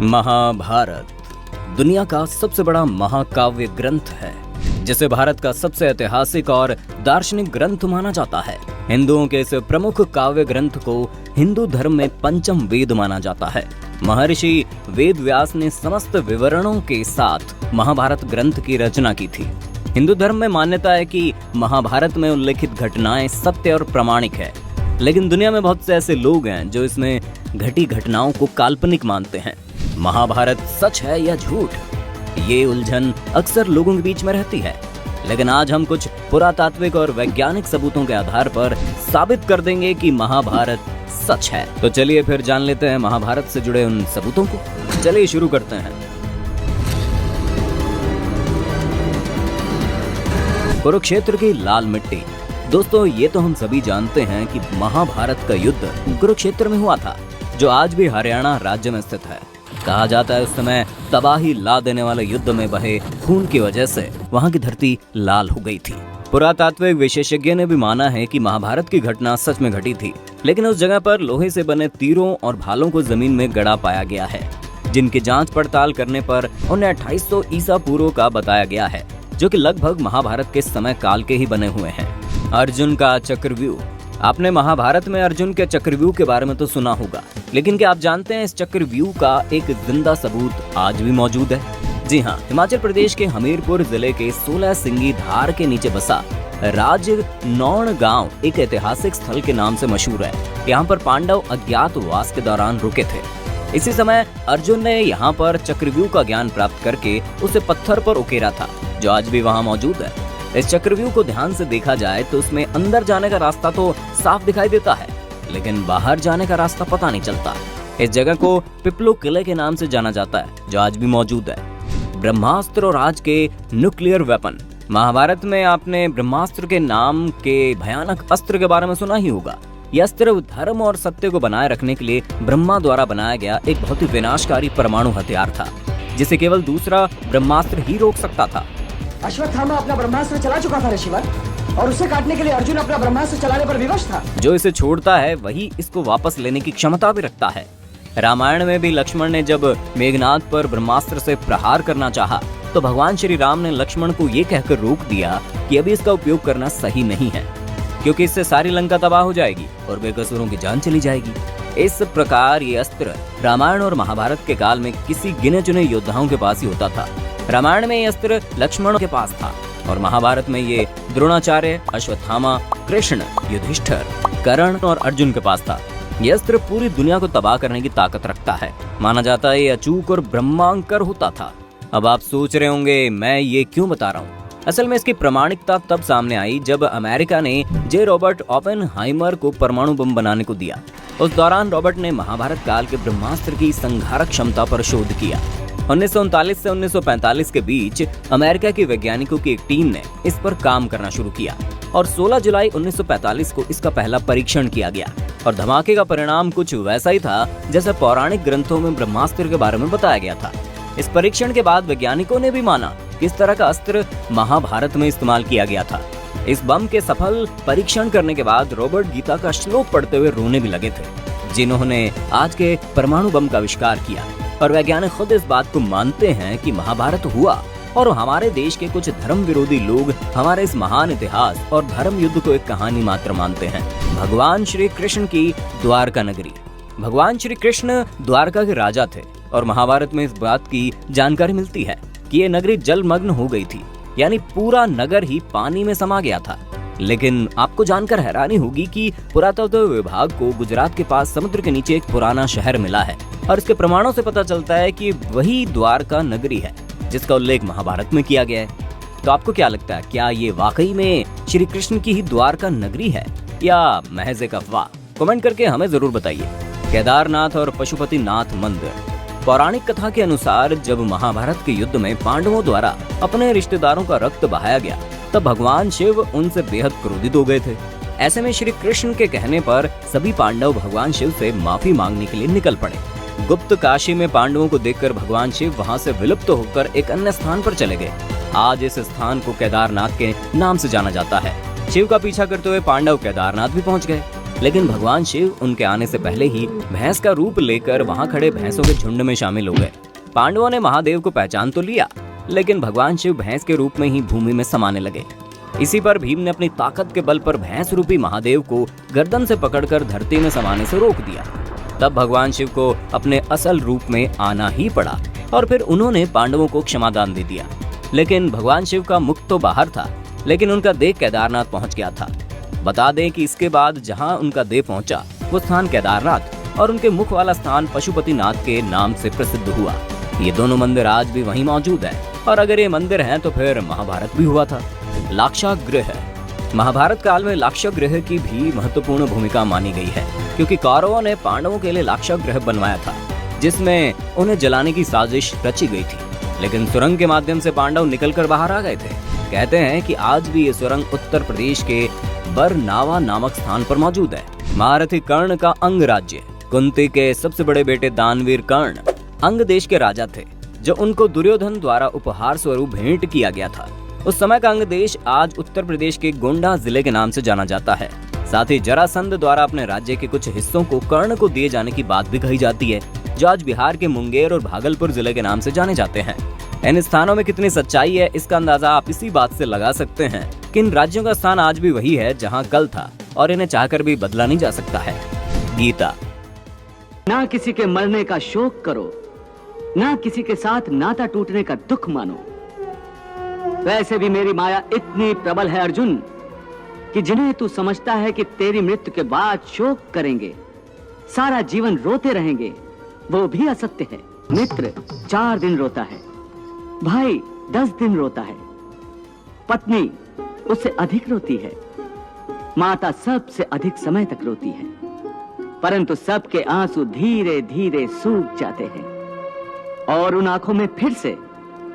महाभारत दुनिया का सबसे बड़ा महाकाव्य ग्रंथ है, जिसे भारत का सबसे ऐतिहासिक और दार्शनिक ग्रंथ माना जाता है। हिंदुओं के इस प्रमुख काव्य ग्रंथ को हिंदू धर्म में पंचम वेद माना जाता है। महर्षि वेद व्यास ने समस्त विवरणों के साथ महाभारत ग्रंथ की रचना की थी। हिंदू धर्म में मान्यता है कि महाभारत में उल्लेखित घटनाएं सत्य और प्रामाणिक है, लेकिन दुनिया में बहुत से ऐसे लोग हैं जो इसमें घटी घटनाओं को काल्पनिक मानते हैं। महाभारत सच है या झूठ, ये उलझन अक्सर लोगों के बीच में रहती है, लेकिन आज हम कुछ पुरातात्विक और वैज्ञानिक सबूतों के आधार पर साबित कर देंगे कि महाभारत सच है। तो चलिए फिर जान लेते हैं महाभारत से जुड़े उन सबूतों को। चलिए शुरू करते हैं। कुरुक्षेत्र की लाल मिट्टी। दोस्तों, ये तो हम सभी जानते हैं कि महाभारत का युद्ध कुरुक्षेत्र में हुआ था, जो आज भी हरियाणा राज्य में स्थित है। कहा जाता है उस समय तबाही ला देने वाले युद्ध में बहे खून की वजह से वहां की धरती लाल हो गई थी। पुरातात्विक विशेषज्ञ ने भी माना है कि महाभारत की घटना सच में घटी थी, लेकिन उस जगह पर लोहे से बने तीरों और भालों को जमीन में गड़ा पाया गया है, जिनकी जांच पड़ताल करने पर उन्हें 2800 ईसा पूर्व का बताया गया है, जो कि लगभग महाभारत के समय काल के ही बने हुए हैं। अर्जुन का चक्रव्यूह। आपने महाभारत में अर्जुन के चक्रव्यूह के बारे में तो सुना होगा, लेकिन क्या आप जानते हैं इस चक्रव्यूह का एक जिंदा सबूत आज भी मौजूद है? जी हाँ, हिमाचल प्रदेश के हमीरपुर जिले के 16 सिंगी धार के नीचे बसा राजनौण गांव एक ऐतिहासिक स्थल के नाम से मशहूर है। यहाँ पर पांडव अज्ञातवास के दौरान रुके थे। इसी समय अर्जुन ने यहाँ पर चक्रव्यूह का ज्ञान प्राप्त करके उसे पत्थर पर उकेरा था, जो आज भी वहाँ मौजूद है। इस चक्रव्यूह को ध्यान से देखा जाए तो उसमें अंदर जाने का रास्ता तो साफ दिखाई देता है, लेकिन बाहर जाने का रास्ता पता नहीं चलता। इस जगह को पिपलो किले के नाम से जाना जाता है, जो आज भी मौजूद है। ब्रह्मास्त्र और आज के न्यूक्लियर वेपन। महाभारत में आपने ब्रह्मास्त्र के नाम के भयानक अस्त्र के बारे में सुना ही होगा। यह अस्त्र धर्म और सत्य को बनाए रखने के लिए ब्रह्मा द्वारा बनाया गया एक बहुत ही विनाशकारी परमाणु हथियार था, जिसे केवल दूसरा ब्रह्मास्त्र ही रोक सकता था। अश्वत्थामा अपना ब्रह्मास्त्र चला चुका था ऋषिवर, और उसे काटने के लिए अर्जुन अपना ब्रह्मास्त्र चलाने पर विवश था। जो इसे छोड़ता है वही इसको वापस लेने की क्षमता भी रखता है। रामायण में भी लक्ष्मण ने जब मेघनाद पर ब्रह्मास्त्र से प्रहार करना चाहा, तो भगवान श्री राम ने लक्ष्मण को ये कहकर रोक दिया कि अभी इसका उपयोग करना सही नहीं है, क्योंकि इससे सारी लंका तबाह हो जाएगी और बेकसूरों की जान चली जाएगी। इस प्रकार ये अस्त्र रामायण और महाभारत के काल में किसी गिने चुने योद्धाओं के पास ही होता था। रामायण में ये अस्त्र लक्ष्मण के पास था और महाभारत में ये द्रोणाचार्य, अश्वत्थामा, कृष्ण, युधिष्ठिर, कर्ण और अर्जुन के पास था। यह अस्त्र पूरी दुनिया को तबाह करने की ताकत रखता है। माना जाता है ये अचूक और ब्रह्मांकर होता था। अब आप सोच रहे होंगे मैं ये क्यों बता रहा हूँ। असल में इसकी प्रामाणिकता तब सामने आई जब अमेरिका ने जे रॉबर्ट ओपेनहाइमर को परमाणु बम बनाने को दिया। उस दौरान रॉबर्ट ने महाभारत काल के ब्रह्मास्त्र की संहारक क्षमता पर शोध किया। 1939 से 1945 के बीच अमेरिका के वैज्ञानिकों की एक टीम ने इस पर काम करना शुरू किया और 16 जुलाई 1945 को इसका पहला परीक्षण किया गया। और धमाके का परिणाम कुछ वैसा ही था जैसा पौराणिक ग्रंथों में ब्रह्मास्त्र के बारे में बताया गया था। इस परीक्षण के बाद वैज्ञानिकों ने भी माना कि इस तरह का अस्त्र महाभारत में इस्तेमाल किया गया था। इस बम के सफल परीक्षण करने के बाद रॉबर्ट गीता का श्लोक पढ़ते हुए रोने भी लगे थे, जिन्होंने आज के परमाणु बम का आविष्कार किया। और वैज्ञानिक खुद इस बात को मानते हैं कि महाभारत हुआ और हमारे देश के कुछ धर्म विरोधी लोग हमारे इस महान इतिहास और धर्म युद्ध को एक कहानी मात्र मानते हैं। भगवान श्री कृष्ण की द्वारका नगरी। भगवान श्री कृष्ण द्वारका के राजा थे और महाभारत में इस बात की जानकारी मिलती है कि ये नगरी जलमग्न हो गई थी, यानी पूरा नगर ही पानी में समा गया था। लेकिन आपको जानकर हैरानी होगी कि पुरातत्व विभाग को गुजरात के पास समुद्र के नीचे एक पुराना शहर मिला है और इसके प्रमाणों से पता चलता है कि वही द्वारका नगरी है जिसका उल्लेख महाभारत में किया गया है। तो आपको क्या लगता है, क्या ये वाकई में श्री कृष्ण की ही द्वारका नगरी है या महज एक अफवाह? कमेंट करके हमें जरूर बताइए। केदारनाथ और पशुपतिनाथ मंदिर। पौराणिक कथा के अनुसार जब महाभारत के युद्ध में पांडवों द्वारा अपने रिश्तेदारों का रक्त बहाया गया, तब भगवान शिव उनसे बेहद क्रोधित हो गए थे। ऐसे में श्री कृष्ण के कहने पर सभी पांडव भगवान शिव से माफी मांगने के लिए निकल पड़े। गुप्त काशी में पांडवों को देखकर भगवान शिव वहां से विलुप्त होकर एक अन्य स्थान पर चले गए। आज इस स्थान को केदारनाथ के नाम से जाना जाता है। शिव का पीछा करते हुए पांडव केदारनाथ भी पहुंच गए। लेकिन भगवान शिव उनके आने से पहले ही भैंस का रूप लेकर वहां खड़े भैंसों के झुंड में शामिल हो गए। पांडवों ने महादेव को पहचान तो लिया, लेकिन भगवान शिव भैंस के रूप में ही भूमि में समाने लगे। इसी पर भीम ने अपनी ताकत के बल पर भैंस रूपी महादेव को गर्दन से पकड़कर धरती में समाने से रोक दिया। तब भगवान शिव को अपने असल रूप में आना ही पड़ा और फिर उन्होंने पांडवों को क्षमादान दे दिया। लेकिन भगवान शिव का मुख तो बाहर था, लेकिन उनका देह केदारनाथ पहुंच गया था। बता दें कि इसके बाद जहां उनका देह पहुंचा वो स्थान केदारनाथ और उनके मुख वाला स्थान पशुपतिनाथ के नाम से प्रसिद्ध हुआ। ये दोनों मंदिर आज भी वहीं मौजूद है, और अगर ये मंदिर हैं तो फिर महाभारत भी हुआ था। लाक्षागृह। महाभारत काल में लाक्षागृह की भी महत्वपूर्ण भूमिका मानी गई है, क्योंकि कौरवों ने पांडवों के लिए लाक्षागृह बनवाया था, जिसमें उन्हें जलाने की साजिश रची गई थी। लेकिन सुरंग के माध्यम से पांडव निकलकर बाहर आ गए थे। कहते हैं कि आज भी ये सुरंग उत्तर प्रदेश के बरनावा नामक स्थान पर मौजूद है। महारथी कर्ण का अंग राज्य। कुंती के सबसे बड़े बेटे दानवीर कर्ण अंग देश के राजा थे, जो उनको दुर्योधन द्वारा उपहार स्वरूप भेंट किया गया था। उस समय का अंग देश आज उत्तर प्रदेश के गोंडा जिले के नाम से जाना जाता है। साथ ही जरासंध द्वारा अपने राज्य के कुछ हिस्सों को कर्ण को दिए जाने की बात भी कही जाती है, जो आज बिहार के मुंगेर और भागलपुर जिले के नाम से जाने जाते हैं। इन स्थानों में कितनी सच्चाई है, इसका अंदाजा आप इसी बात से लगा सकते हैं कि इन राज्यों का स्थान आज भी वही है जहां कल था, और इन्हें चाहकर भी बदला नहीं जा सकता है। गीता। ना किसी के मरने का शोक करो, ना किसी के साथ नाता टूटने का दुख मानो। वैसे भी मेरी माया इतनी प्रबल है अर्जुन, कि जिन्हें तू समझता है कि तेरी मृत्यु के बाद शोक करेंगे, सारा जीवन रोते रहेंगे, वो भी असत्य है। मित्र 4 दिन रोता है, भाई 10 दिन रोता है, पत्नी उससे अधिक रोती है, माता सबसे अधिक समय तक रोती है, परंतु सबके आंसू धीरे धीरे सूख जाते हैं और उन आंखों में फिर से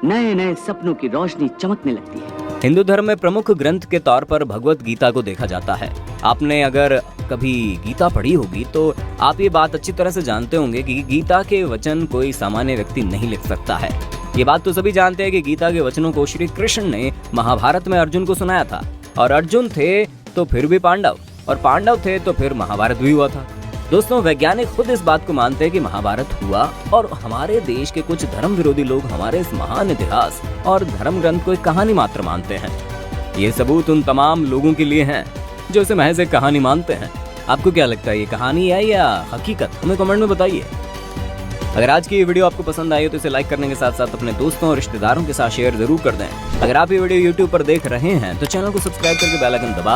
नए नए सपनों की रोशनी चमकने लगती है। हिंदू धर्म में प्रमुख ग्रंथ के तौर पर भगवत गीता को देखा जाता है। आपने अगर कभी गीता पढ़ी होगी तो आप ये बात अच्छी तरह से जानते होंगे कि गीता के वचन कोई सामान्य व्यक्ति नहीं लिख सकता है। ये बात तो सभी जानते हैं कि गीता के वचनों को श्री कृष्ण ने महाभारत में अर्जुन को सुनाया था, और अर्जुन थे तो फिर भी पांडव, और पांडव थे तो फिर महाभारत भी हुआ था। दोस्तों, वैज्ञानिक खुद इस बात को मानते हैं कि महाभारत हुआ, और हमारे देश के कुछ धर्म विरोधी लोग हमारे इस महान इतिहास और धर्म ग्रंथ को एक कहानी मात्र मानते हैं। ये सबूत उन तमाम लोगों के लिए हैं जो इसे महज एक कहानी मानते हैं। आपको क्या लगता है, ये कहानी है या हकीकत? हमें कमेंट में बताइए। अगर आज की ये वीडियो आपको पसंद आई हो तो इसे लाइक करने के साथ साथ अपने दोस्तों और रिश्तेदारों के साथ शेयर जरूर कर दें। अगर आप ये वीडियो YouTube पर देख रहे हैं तो चैनल को सब्सक्राइब करके बेल आइकन दबा